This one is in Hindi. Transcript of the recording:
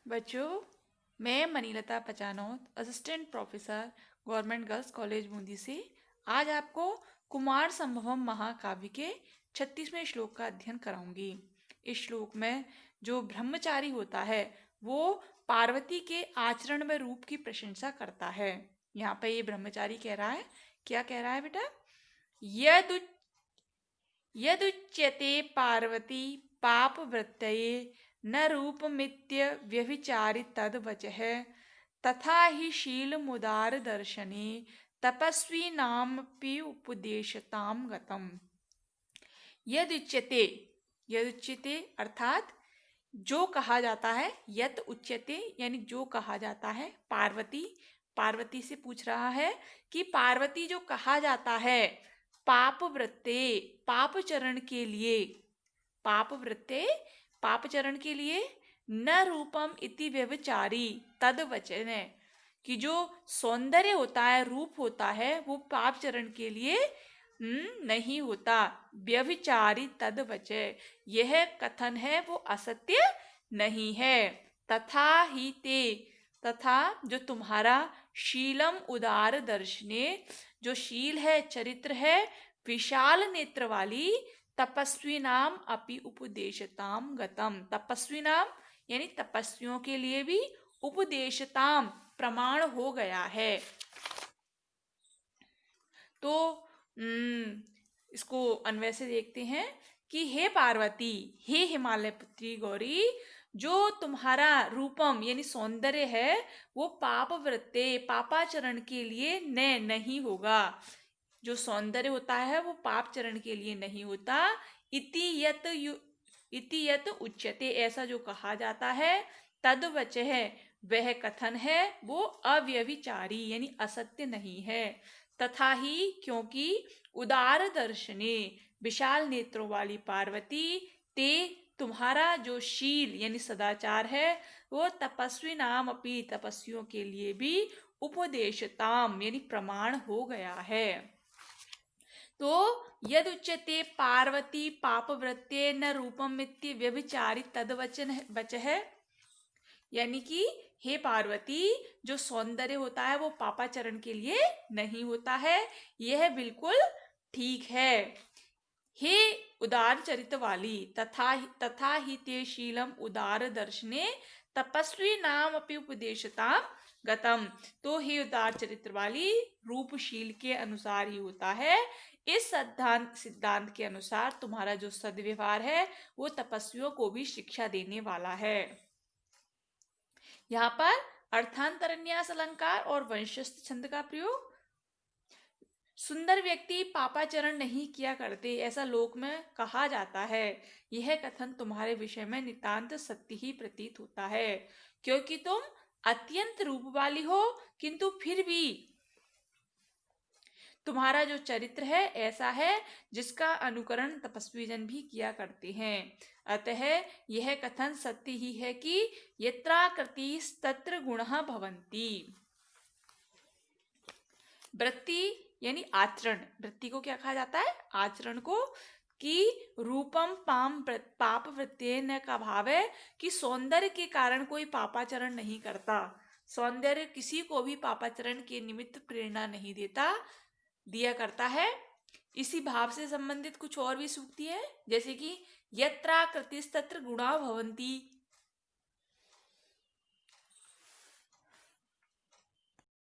बच्चों, मैं Manilata Pachanot, assistant professor, government girls college Bundi से आज आपको कुमार संभवम महाकाव्य के 36वें श्लोक का अध्ययन कराऊंगी। इस श्लोक में जो ब्रह्मचारी होता है वो पार्वती के आचरण व रूप की प्रशंसा करता है। यहाँ पे ये ब्रह्मचारी कह रहा है, क्या कह रहा है बेटा? यदु यदुच्यते पार्वती पापवृत्तये न रूपमित्य व्यभिचारि तद्वचः तथा हि शीलमुदार दर्शने तपस्विनामपि उपदेशतां गतम्। यदुच्यते, यदुच्यते अर्थात जो कहा जाता है, यत उच्यते यानी जो कहा जाता है। पार्वती, पार्वती से पूछ रहा है कि पार्वती जो कहा जाता है पाप वृत्ते, पाप चरण के लिए, पाप वृत्ते पाप चरण के लिए, न रूपम इति व्यभिचारी तद वचन है कि जो सौंदर्य होता है, रूप होता है, वो पाप चरण के लिए नहीं होता। व्यभिचारी तद वचय, यह कथन है वो असत्य नहीं है। तथा ही ते, तथा जो तुम्हारा शीलम उदार दर्शने, जो शील है, चरित्र है, विशाल नेत्र वाली, तपस्वी नाम अपि उपदेशताम गतम, तपस्वी नाम यानी तपस्वियों के लिए भी उपदेशताम प्रमाण हो गया है। तो इसको अन्वय से देखते हैं कि हे पार्वती, हे हिमालय पुत्री गौरी, जो तुम्हारा रूपम यानी सौंदर्य है वो पाप वृत्ते पापाचरण के लिए नहीं होगा। जो सौंदर्य होता है वो पाप चरण के लिए नहीं होता। इति यत उच्यते, ऐसा जो कहा जाता है, तद वचः वह कथन है वो अव्यभिचारी यानी असत्य नहीं है। तथा ही क्योंकि उदार दर्शने विशाल नेत्रों वाली पार्वती, ते तुम्हारा जो शील यानी सदाचार है वो तपस्वी नाम अपनी तपस्वियों के लिए भी उपदेशताम यानी प्रमाण हो गया है। तो यद उच्यते पार्वती पापवृत्ते न रूपमित्य व्यभिचारी तदवचन वचः, यानी कि हे पार्वती, जो सौंदर्य होता है वो पापाचरण के लिए नहीं होता है, यह बिल्कुल ठीक है। हे उदार चरित्र वाली, तथा ही ते शीलम उदार दर्शने तपस्वी नाम अपि उपदेशता गतम, तो हे उदार चरित्र वाली, रूपशील के अनुसार ही होता है। इस सिद्धांत के अनुसार तुम्हारा जो सद्व्यवहार है वो तपस्वियों को भी शिक्षा देने वाला है। यहाँ पर अर्थांतरन्यास अलंकार और वंशस्थ छंद का प्रयोग। सुंदर व्यक्ति पापाचरण नहीं किया करते, ऐसा लोक में कहा जाता है। यह कथन तुम्हारे विषय में नितांत सत्य ही प्रतीत होता है, क्योंकि तुम अत्यंत रूप वाली हो, किंतु फिर भी तुम्हारा जो चरित्र है ऐसा है जिसका अनुकरण तपस्वी जन भी किया करते हैं। अतः यह कथन सत्य ही है कि यत्राकृति तत्र गुणः भवन्ति। वृत्ति यानी आचरण, वृत्ति को क्या कहा जाता है? आचरण को। कि रूपम पाप वृत्तेन का भाव है कि सौंदर्य के कारण कोई पापाचरण नहीं करता। सौंदर्य किसी को भी पापाचरण के निमित्त प्रेरणा नहीं दिया करता है। इसी भाव से संबंधित कुछ और भी सूक्ति है, जैसे कि यत्राकृतिस्तत्र गुणा भवन्ति,